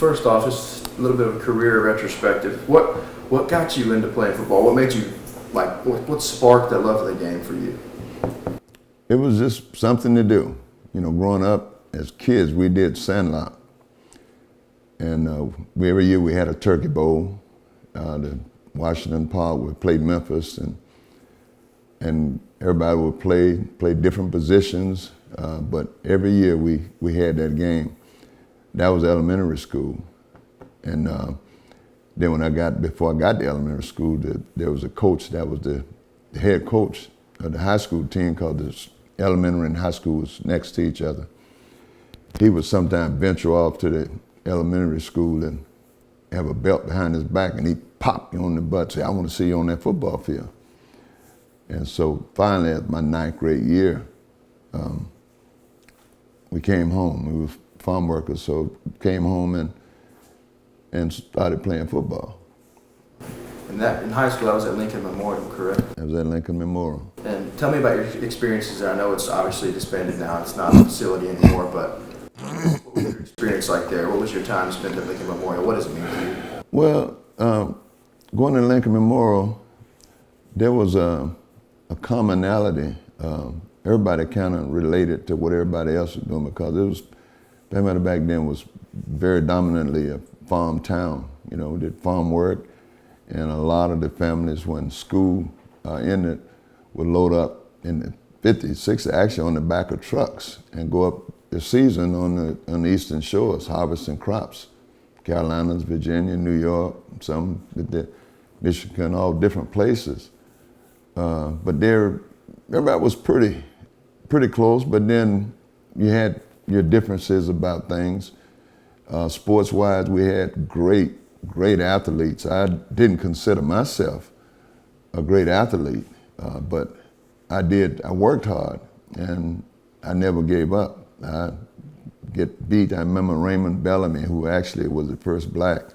first off, just a little bit of a career retrospective. What got you into playing football? What made you, what sparked that love of the game for you? It was just something to do. You know, growing up as kids, we did sandlot. And every year we had a turkey bowl. The Washington Park, we played Memphis, and everybody would play different positions. But every year we had that game. That was elementary school. And then before I got to elementary school, there was a coach that was the head coach of the high school team, because the elementary and high school was next to each other. He would sometimes venture off to the elementary school and have a belt behind his back, and he'd pop you on the butt and say, "I want to see you on that football field." And so finally, at my 9th grade year, we came home. We were farm workers, so came home and started playing football. And that in high school, I was at Lincoln Memorial, correct? I was at Lincoln Memorial. And tell me about your experiences there. I know it's obviously disbanded now. It's not a facility anymore, but what was your experience like there? What was your time spent at Lincoln Memorial? What does it mean to you? Well, going to Lincoln Memorial, there was a commonality. Everybody kind of related to what everybody else was doing, because back then was very dominantly a farm town. You know, we did farm work, and a lot of the families, when school ended, would load up in the 50s, 60s, actually on the back of trucks, and go up the season on the eastern shores, harvesting crops. Carolinas, Virginia, New York, some Michigan, all different places. But everybody was pretty close, but then you had your differences about things. Sports-wise, we had great athletes. I didn't consider myself a great athlete, but I worked hard, and I never gave up. I get beat. I remember Raymond Bellamy, who actually was the first black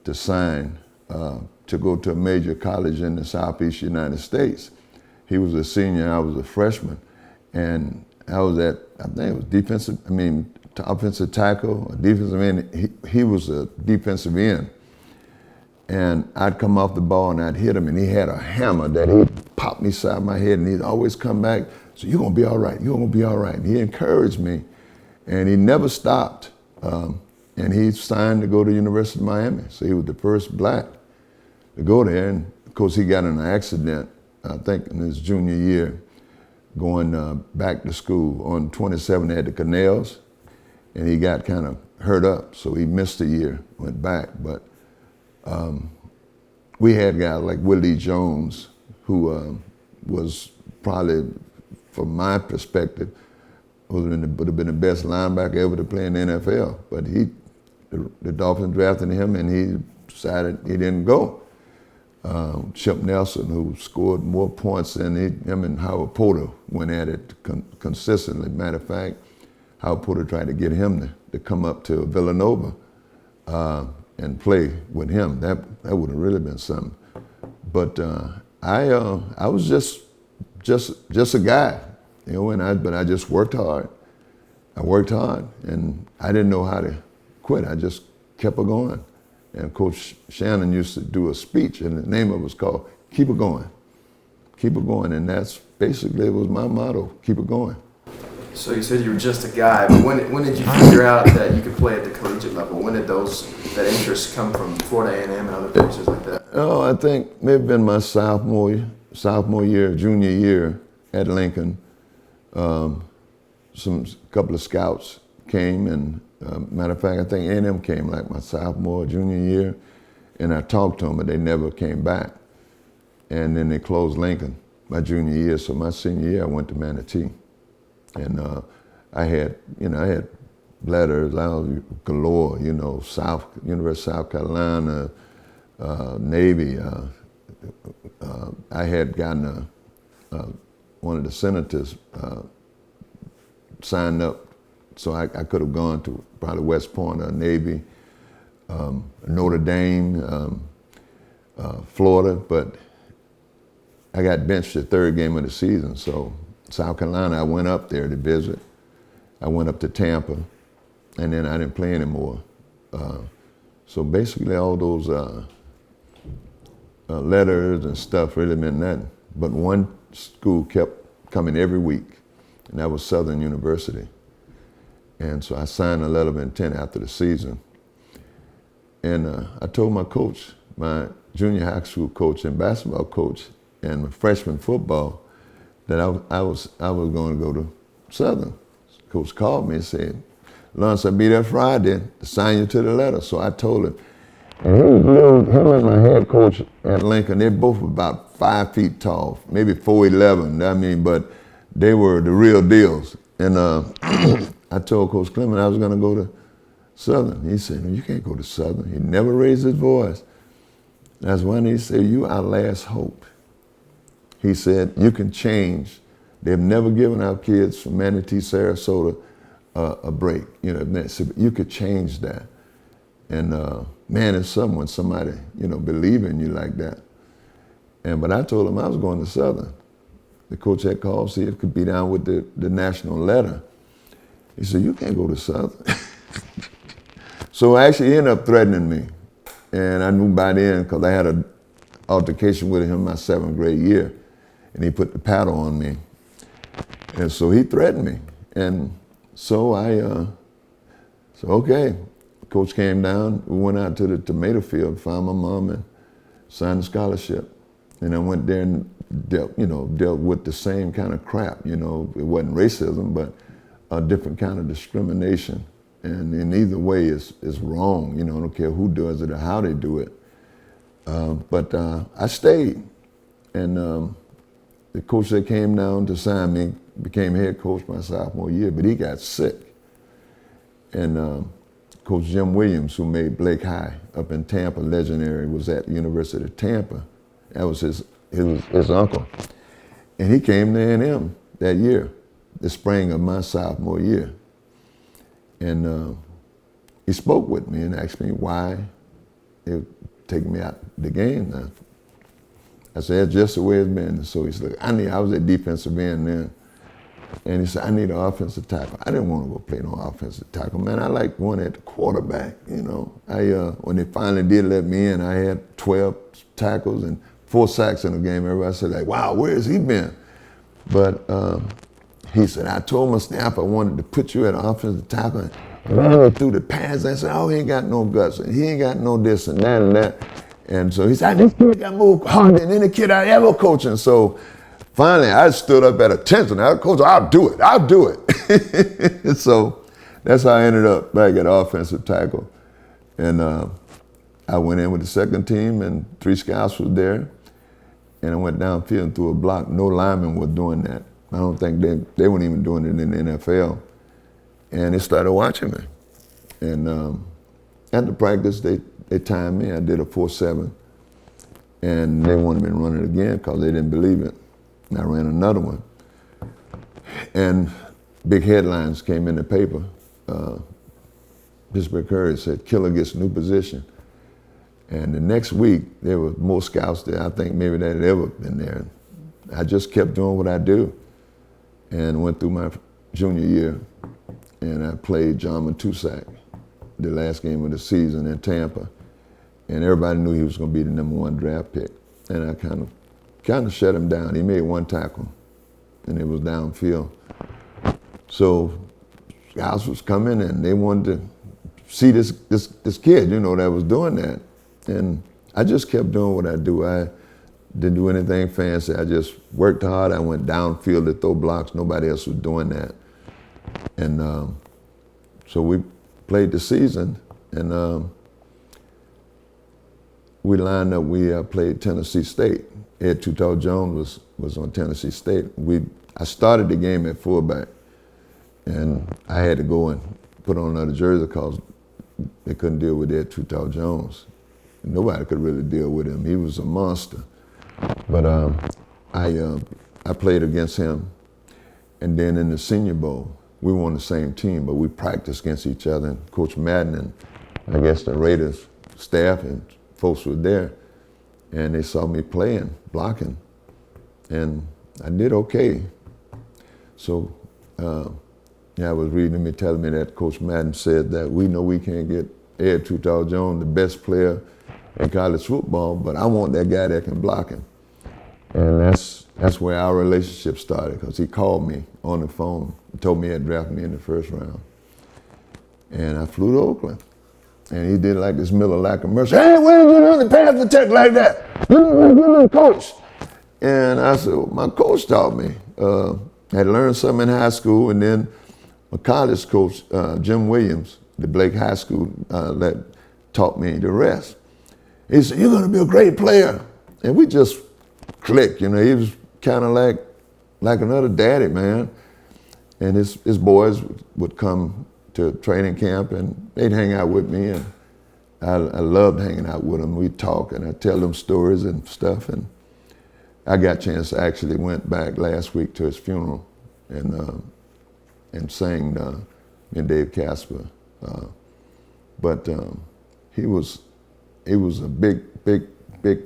to sign to go to a major college in the Southeast United States. He was a senior, I was a freshman, and I was I think it was offensive tackle, or defensive end. He was a defensive end. And I'd come off the ball and I'd hit him, and he had a hammer that he'd pop me side my head, and he'd always come back, "So you're gonna be all right, you're gonna be all right." And he encouraged me, and he never stopped. And he signed to go to the University of Miami. So he was the first black to go there. And of course he got in an accident, I think in his junior year, going back to school on 27 at the Canals, and he got kind of hurt up, so he missed a year, went back. But we had guys like Willie Jones, who was probably, from my perspective, would have been the best linebacker ever to play in the NFL. But the Dolphins drafted him, and he decided he didn't go. Chip Nelson, who scored more points than him and Howard Porter went at it consistently. Matter of fact, Howard Porter tried to get him to come up to Villanova and play with him. That would have really been something. But I was just a guy, you know. But I just worked hard. I worked hard, and I didn't know how to quit. I just kept it going. And Coach Shannon used to do a speech, and the name of it was called "Keep It Going." Keep it going, and that's basically, it was my motto: keep it going. So you said you were just a guy, but when did you figure out that you could play at the collegiate level? When did that interest come from Florida A&M and other places like that? Oh, I think maybe in my sophomore year, junior year at Lincoln. Couple of scouts came, and matter of fact, I think A&M came like my sophomore, junior year, and I talked to them, but they never came back. And then they closed Lincoln my junior year, so my senior year I went to Manatee. And I had letters, I was galore, University of South Carolina, Navy. I had gotten one of the senators signed up, so I could have gone to probably West Point or Navy, Notre Dame, Florida, but I got benched the third game of the season. So South Carolina, I went up there to visit. I went up to Tampa, and then I didn't play anymore. So basically all those letters and stuff really meant nothing. But one school kept coming every week, and that was Southern University. And so I signed a letter of intent after the season. And I told my coach, my junior high school coach and basketball coach, and my freshman football, that I was going to go to Southern. Coach called me and said, "Lawrence, I'll be there Friday to sign you to the letter." So I told him. And him and my head coach at Lincoln, they're both about 5 feet tall, maybe 4'11". I mean, but they were the real deals. And I told Coach Clement I was going to go to Southern. He said, "No, you can't go to Southern." He never raised his voice. That's when he said, "You our last hope." He said, "You can change." They've never given our kids from Manatee, Sarasota, a break. You know, you could change that. And man, it's something when somebody, believe in you like that. But I told him I was going to Southern. The coach had called, see if it could be down with the national letter. He said, "You can't go to Southern." So actually he ended up threatening me. And I knew by then, because I had an altercation with him my 7th grade year, and he put the paddle on me. And so he threatened me. And so okay. Coach came down, we went out to the tomato field, found my mom and signed a scholarship. And I went there and dealt with the same kind of crap. It wasn't racism, but a different kind of discrimination. And in either way, it's wrong. I don't care who does it or how they do it. But I stayed. And the coach that came down to sign me became head coach my sophomore year, but he got sick. And Coach Jim Williams, who made Blake High up in Tampa, legendary, was at the University of Tampa. That was his uncle. And he came to A&M that year, the spring of my sophomore year. And he spoke with me and asked me why they were taking me out the game now. I said, "That's just the way it's been." And so he said, I was at defensive end then. And he said, "I need an offensive tackle." I didn't want to go play no offensive tackle. Man, I liked one at the quarterback, When they finally did let me in, I had 12 tackles and 4 sacks in the game. Everybody said, like, "Wow, where has he been?" But he said, "I told my staff I wanted to put you at offensive tackle." And ran through the pads. I said, "Oh, he ain't got no guts. And he ain't got no this and that and that." And so he said, "This kid got more harder than any kid I ever coached." And so finally, I stood up at attention. I coach, I'll do it. So that's how I ended up back at offensive tackle. And I went in with the second team, and 3 scouts was there. And I went downfield and threw a block. No linemen were doing that. I don't think they weren't even doing it in the NFL. And they started watching me. And at the practice, they timed me. I did a 4.7. And they wanted me to run it again because they didn't believe it. And I ran another one. And big headlines came in the paper. Pittsburgh Courier said, "Killer gets new position." And the next week, there were more scouts there. I think maybe that had ever been there. I just kept doing what I do and went through my junior year. And I played John Madden, the last game of the season in Tampa. And everybody knew he was going to be the #1 draft pick. And I kind of shut him down. He made 1 tackle, and it was downfield. So scouts was coming, and they wanted to see this kid, that was doing that. And I just kept doing what I do. I didn't do anything fancy. I just worked hard. I went downfield to throw blocks. Nobody else was doing that. And so we played the season, and we lined up. We played Tennessee State. Ed Tutal Jones was on Tennessee State. I started the game at fullback, and I had to go and put on another jersey because they couldn't deal with Ed Tutal Jones. Nobody could really deal with him. He was a monster. But I played against him, and then in the Senior Bowl, we were on the same team, but we practiced against each other. And Coach Madden and I guess the Raiders staff and folks were there, and they saw me playing, blocking, and I did okay. So I was reading me telling me that Coach Madden said that we know we can't get Ed Tutal Jones, the best player in college football, but I want that guy that can block him. And that's where our relationship started, because he called me on the phone and told me he had drafted me in the first round. And I flew to Oakland. And he did like this Miller Lite commercial. Hey, when are you going to pass the tech like that? You're coach. And I said, well, my coach taught me. I had learned something in high school, and then my college coach, Jim Williams, the Blake High School, that taught me the rest. He said, you're going to be a great player. And we just clicked, you know. He was kind of like another daddy, man. And his boys would come to training camp, and they'd hang out with me, and I loved hanging out with them. We'd talk, and I'd tell them stories and stuff. And I got a chance to actually went back last week to his funeral and sang me and Dave Casper. But he was a big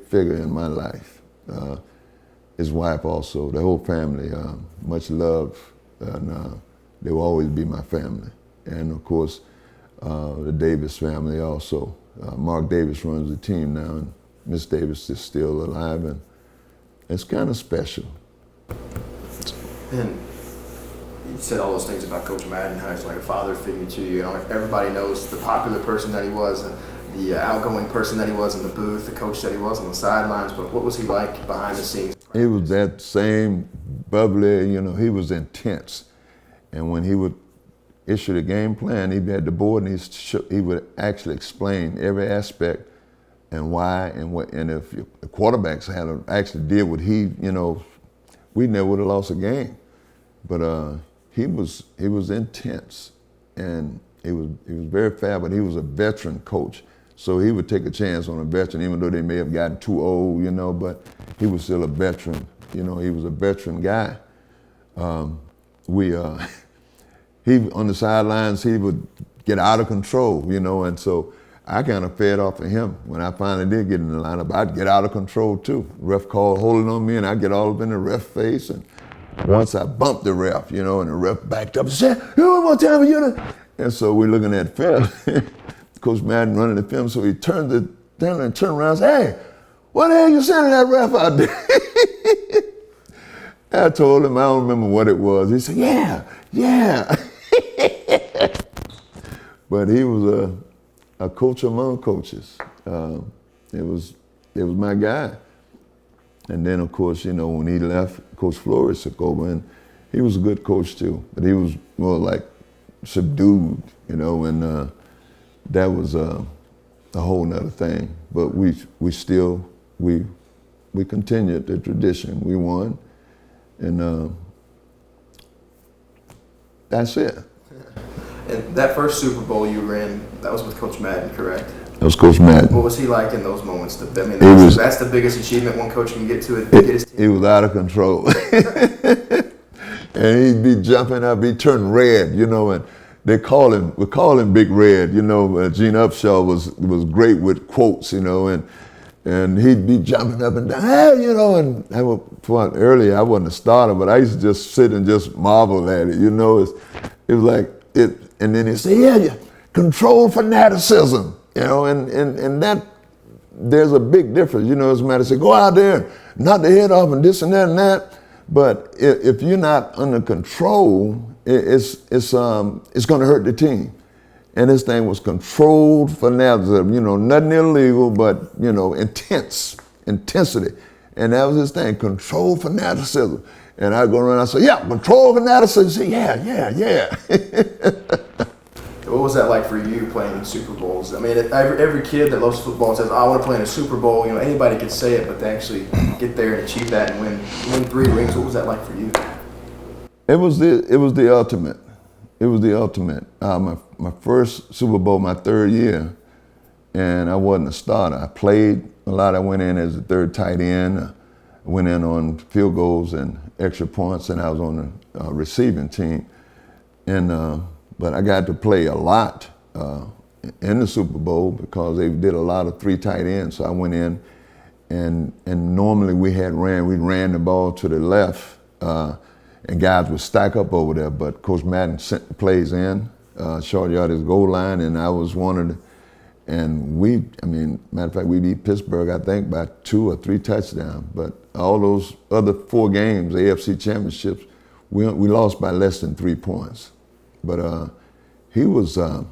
figure in my life. His wife also, the whole family, much love, and they will always be my family. And of course, the Davis family also. Mark Davis runs the team now, and Miss Davis is still alive, and it's kind of special. And you said all those things about Coach Madden, how he's like a father figure to you. Everybody knows the popular person that he was, the outgoing person that he was in the booth, the coach that he was on the sidelines, but what was he like behind the scenes? He was that same bubbly, you know, he was intense. And when he would issue the game plan, he had the board, and he would actually explain every aspect and why and what. And if the quarterbacks had to actually deal with we never would have lost a game. But he was intense, and he was very fair. But he was a veteran coach, so he would take a chance on a veteran, even though they may have gotten too old, But he was still a veteran. He was a veteran guy. He on the sidelines, he would get out of control, and so I kind of fed off of him. When I finally did get in the lineup, I'd get out of control too. Ref called holding on me, and I'd get all up in the ref face. And once I bumped the ref, and the ref backed up and said, one more time for you to. And so we're looking at film. Coach Madden running the film, so he turned down and turned around and said, hey, what the hell you sending that ref out there? I told him, I don't remember what it was. He said, yeah. But he was a coach among coaches. It was my guy. And then, of course, when he left, Coach Flores took over, and he was a good coach too. But he was more like subdued, and that was a whole nother thing. But we continued the tradition. We won, and that's it. And that first Super Bowl you were in, that was with Coach Madden, correct? That was Coach Madden. What was he like in those moments? That's the biggest achievement one coach can get to it. Get his team. He was out of control. And he'd be jumping up, he'd turn red, and we call him Big Red, Gene Upshaw was great with quotes, and he'd be jumping up and down, and earlier I wasn't a starter, but I used to just sit and just marvel at it, it was like it, and then he'd say, control fanaticism, and that, there's a big difference, as a matter of say, go out there, knock the head off and this and that and that, but if you're not under control, it's going to hurt the team. And this thing was controlled fanaticism, nothing illegal, but, intensity. And that was his thing, controlled fanaticism. And I'd go around and say, controlled fanaticism. Say, yeah. What was that like for you playing in Super Bowls? I mean, every kid that loves football says, I want to play in a Super Bowl. Anybody could say it, but to actually get there and achieve that and win 3 rings, what was that like for you? It was the ultimate. It was the ultimate. My first Super Bowl, my 3rd year, and I wasn't a starter. I played a lot. I went in as the 3rd tight end. I went in on field goals and extra points, and I was on the receiving team. And but I got to play a lot in the Super Bowl because they did a lot of 3 tight ends. So I went in, and normally we ran the ball to the left. And guys would stack up over there, but Coach Madden sent the plays in, short yardage goal line, and I was one of And matter of fact, we beat Pittsburgh, I think, by 2 or 3 touchdowns. But all those other 4 games, AFC championships, we lost by less than 3 points. But he was, that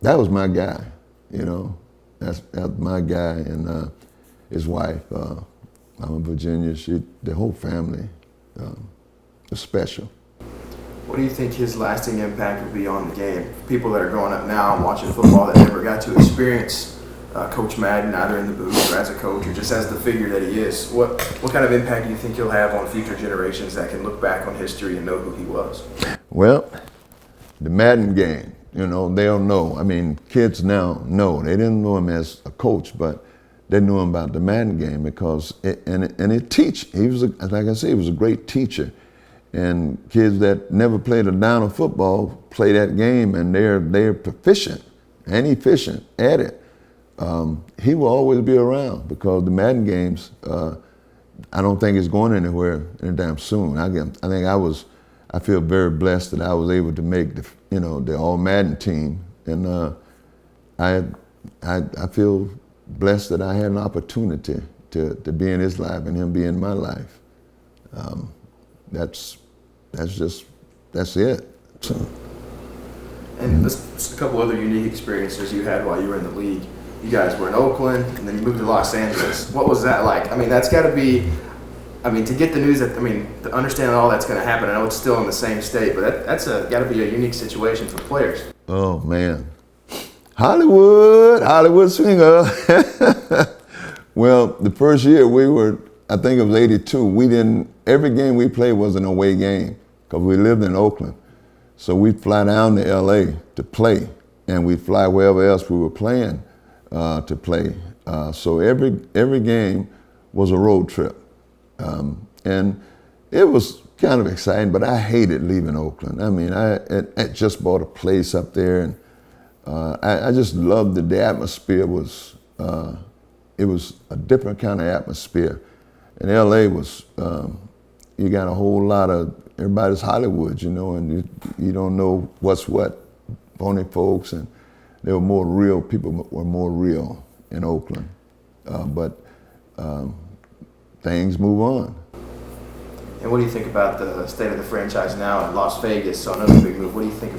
was my guy, you know. That's my guy, and his wife, I'm in Virginia. The whole family is special. What do you think his lasting impact will be on the game? People that are growing up now and watching football that never got to experience Coach Madden, either in the booth or as a coach or just as the figure that he is, what kind of impact do you think he'll have on future generations that can look back on history and know who he was? Well, the Madden game, you know, they'll know. I mean, kids now know. They didn't know him as a coach, but they knew him about the Madden game because it teach. He was, like I said, he was a great teacher. And kids that never played a down of football play that game, and they're proficient and efficient at it. He will always be around because the Madden games, I don't think it's going anywhere anytime soon. I feel very blessed that I was able to make the All Madden team, and I feel blessed that I had an opportunity to be in his life and him be in my life. That's it. So. And there's a couple other unique experiences you had while you were in the league. You guys were in Oakland, and then you moved to Los Angeles. What was that like? I mean, that's got to be, to get the news to understand all that's going to happen. I know it's still in the same state, but that's got to be a unique situation for players. Oh, man. Hollywood swinger. Well, the first year I think it was 82. Every game we played was an away game because we lived in Oakland. So we'd fly down to LA to play, and we'd fly wherever else we were playing to play. So every game was a road trip. And it was kind of exciting, but I hated leaving Oakland. I mean, I just bought a place up there, and I just loved the atmosphere. It was a different kind of atmosphere. And LA was, you got a whole lot of, everybody's Hollywood, you know, and you don't know what's what. Phony folks, and they were more real, people were more real in Oakland. But things move on. And what do you think about the state of the franchise now in Las Vegas? So another big move. What do you think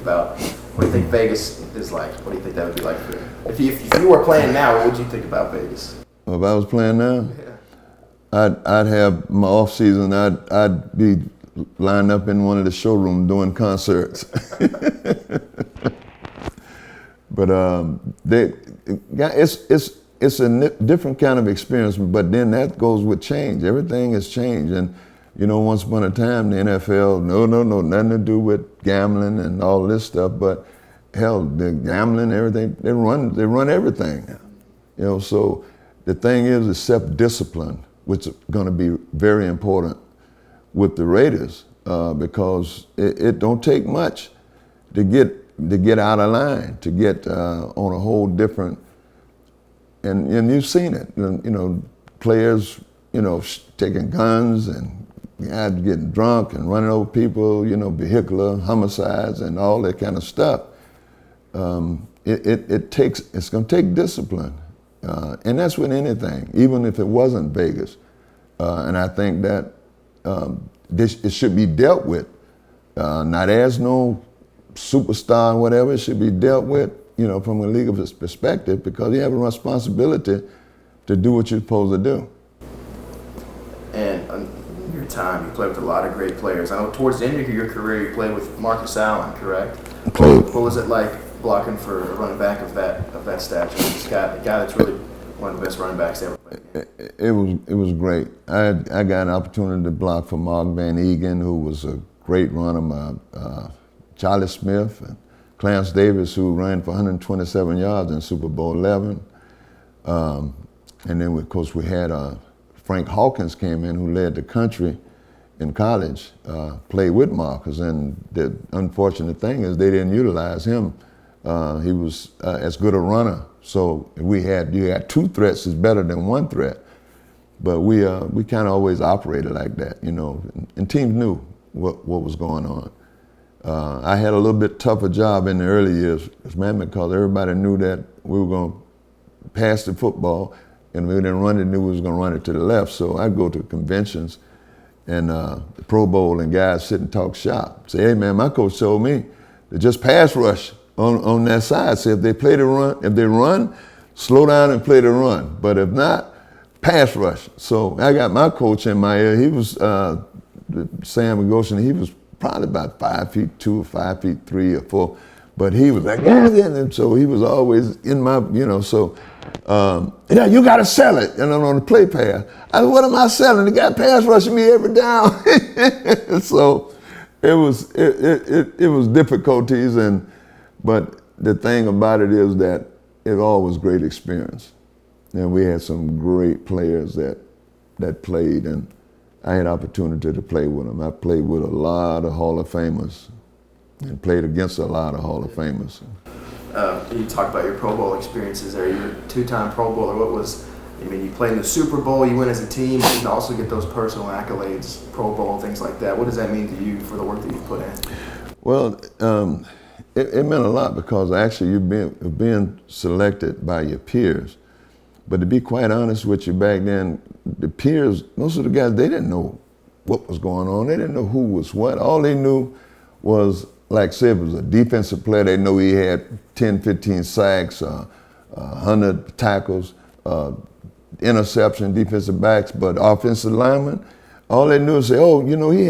Vegas is like? What do you think that would be like for you? If you were playing now, what would you think about Vegas? Well, if I was playing now? Yeah. I'd have my off season. I'd be lined up in one of the showrooms doing concerts. But it's a different kind of experience. But then that goes with change. Everything has changed, and you know, once upon a time the NFL, no, nothing to do with gambling and all this stuff. But hell, the gambling, everything, they run everything. Yeah. You know, so the thing is self-discipline, which is going to be very important with the Raiders because it don't take much to get out of line, to get on a whole different, and you've seen it, you know, players, you know, taking guns and guys getting drunk and running over people, you know, vehicular homicides and all that kind of stuff. It's going to take discipline. And that's with anything, even if it wasn't Vegas. And I think that it should be dealt with, not as no superstar or whatever. It should be dealt with, you know, from a legal perspective, because you have a responsibility to do what you're supposed to do. And in your time, you played with a lot of great players. I know towards the end of your career, you played with Marcus Allen, correct? What was it like blocking for a running back of that stature? The guy that's really one of the best running backs ever played. It was great. I got an opportunity to block for Mark Van Egan, who was a great runner, Charlie Smith, and Clarence Davis, who ran for 127 yards in Super Bowl 11. And then, of course, we had Frank Hawkins came in, who led the country in college, played with Marcus. And the unfortunate thing is they didn't utilize him. He was as good a runner. So you had two threats is better than one threat. But we kind of always operated like that, you know, and teams knew what was going on. I had a little bit tougher job in the early years, man, because everybody knew that we were going to pass the football, and we didn't run it, knew we was going to run it to the left. So I'd go to conventions and the Pro Bowl, and guys sit and talk shop. Say, hey man, my coach told me to just pass rush on that side. Say if they run, slow down and play the run. But if not, pass rush. So I got my coach in my ear. He was Sam Goshen. He was probably about 5'2" or 5'3" or 4. But he was like, yeah, and so he was always in my, so, yeah, you got to sell it, on the play pass. I said, what am I selling? The guy pass rushing me every down. So it was difficulties, but the thing about it is that it always great experience. And we had some great players that played, and I had opportunity to play with them. I played with a lot of Hall of Famers and played against a lot of Hall of Famers. You talk about your Pro Bowl experiences there. You're a 2-time Pro Bowler. You played in the Super Bowl, you win as a team, but you also get those personal accolades, Pro Bowl, things like that. What does that mean to you for the work that you've put in? Well, it meant a lot because actually you're being selected by your peers. But to be quite honest with you, back then, the peers, most of the guys, they didn't know what was going on. They didn't know who was what. All they knew was, like say, it was a defensive player. They know he had 10, 15 sacks, 100 tackles, interception, defensive backs. But offensive linemen, all they knew is say, oh, he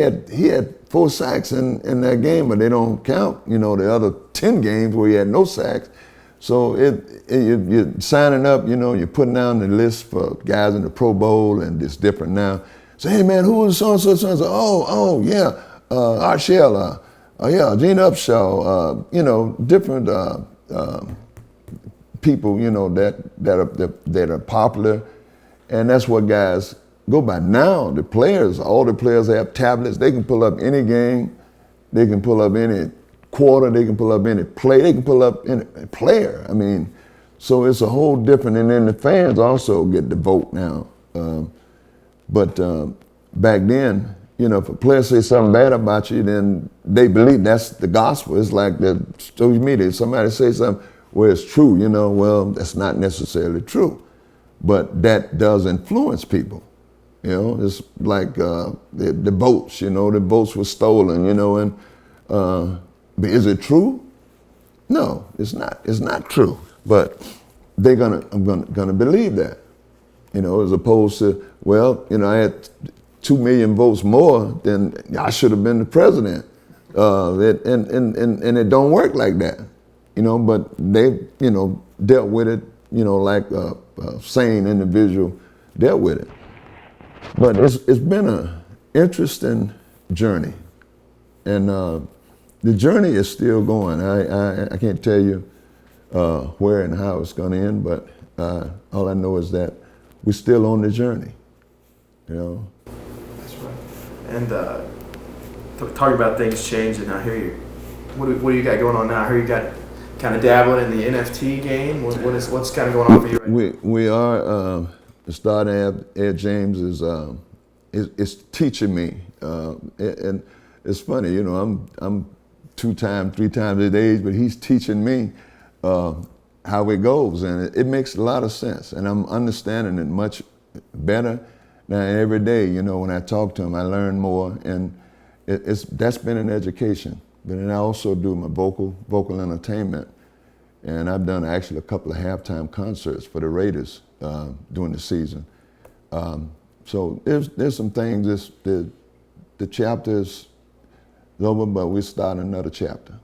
had 4 sacks in that game, but they don't count, the other 10 games where he had no sacks. So you're signing up, you're putting down the list for guys in the Pro Bowl, and it's different now. Say, hey man, who was so-and-so, so-and-so? Oh, yeah, Art Shell, yeah, Gene Upshaw, different people, that are popular, and that's what guys go by. Now, all the players have tablets. They can pull up any game. They can pull up any quarter. They can pull up any play. They can pull up any player. So it's a whole different, and then the fans also get to vote now. But back then, if a player says something bad about you, then they believe that's the gospel. It's like the social media. Somebody say something where it's true, well, that's not necessarily true. But that does influence people. It's like the boats, the boats were stolen, but is it true? No, it's not. It's not true. But I'm gonna believe that, as opposed to, well, I had 2 million votes more than I should have been the president. And it don't work like that, but they, dealt with it, like a sane individual dealt with it. But it's been an interesting journey. And the journey is still going. I can't tell you where and how it's going to end, but all I know is that we're still on the journey, That's right. And talking about things changing, I hear you. What do you got going on now? I hear you got kind of dabbling in the NFT game. What's kind of going on for you right now? We are starting. Ed James is teaching me, and it's funny, I'm 2 times, 3 times his age, but he's teaching me how it goes, and it makes a lot of sense, and I'm understanding it much better now every day. When I talk to him, I learn more, and that's been an education. But then I also do my vocal entertainment, and I've done actually a couple of halftime concerts for the Raiders during the season. So there's some things. The chapter is over, but we're starting another chapter.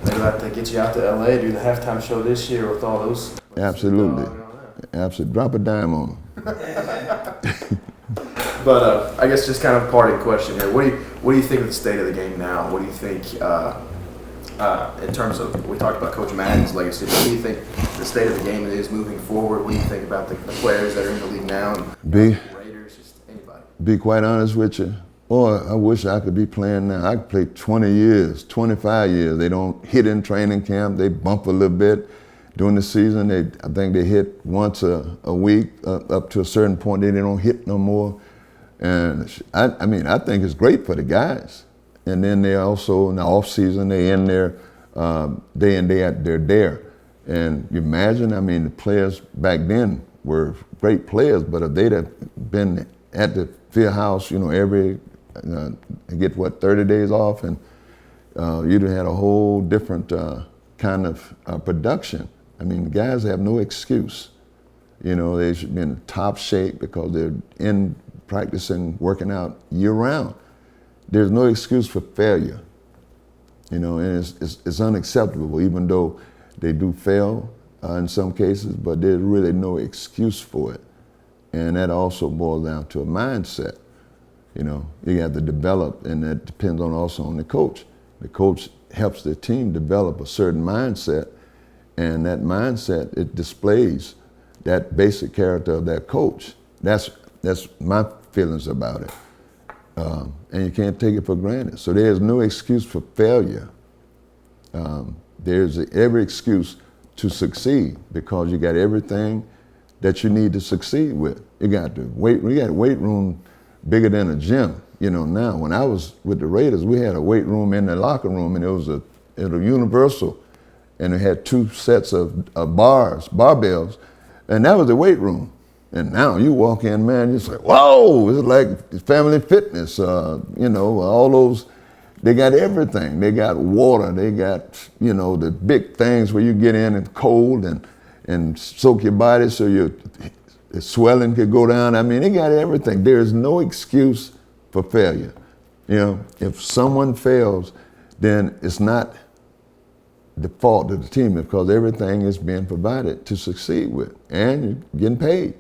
Maybe I'd like to get you out to LA, do the halftime show this year with all those. Absolutely. Absolutely. Drop a dime on them. But I guess just kind of a parting question here. What do you think of the state of the game now? What do you think in terms of, we talked about Coach Madden's legacy, but what do you think the state of the game is moving forward? What do you think about the players that are in the league now? And the Raiders, just anybody. Be quite honest with you. I wish I could be playing now. I could play 20 years, 25 years. They don't hit in training camp. They bump a little bit during the season. I think they hit once a week up to a certain point. Then they don't hit no more. And I think it's great for the guys. And then they also, in the off season, they in there day in, day out, they're there. And you imagine, I mean, the players back then were great players, but if they'd have been at the field house, you know, get 30 days off, and you'd have had a whole different kind of production. I mean, the guys have no excuse. You know, they should be in top shape because they're in practicing, working out year round. There's no excuse for failure. You know, and it's unacceptable, even though they do fail in some cases, but there's really no excuse for it. And that also boils down to a mindset. You know, you have to develop, and that depends also on the coach. The coach helps the team develop a certain mindset, and that mindset, it displays that basic character of that coach. That's my feelings about it. And you can't take it for granted. So there's no excuse for failure. There's every excuse to succeed because you got everything that you need to succeed with. You got a weight room bigger than a gym. You know, now when I was with the Raiders, we had a weight room in the locker room, and it was a universal, and it had 2 sets of barbells, and that was the weight room. And now you walk in, man, you say, whoa, it's like Family Fitness, you know, all those, they got everything. They got water, they got, you know, the big things where you get in and cold and soak your body so the swelling could go down. I mean, they got everything. There is no excuse for failure. You know, if someone fails, then it's not the fault of the team because everything is being provided to succeed with, and you're getting paid.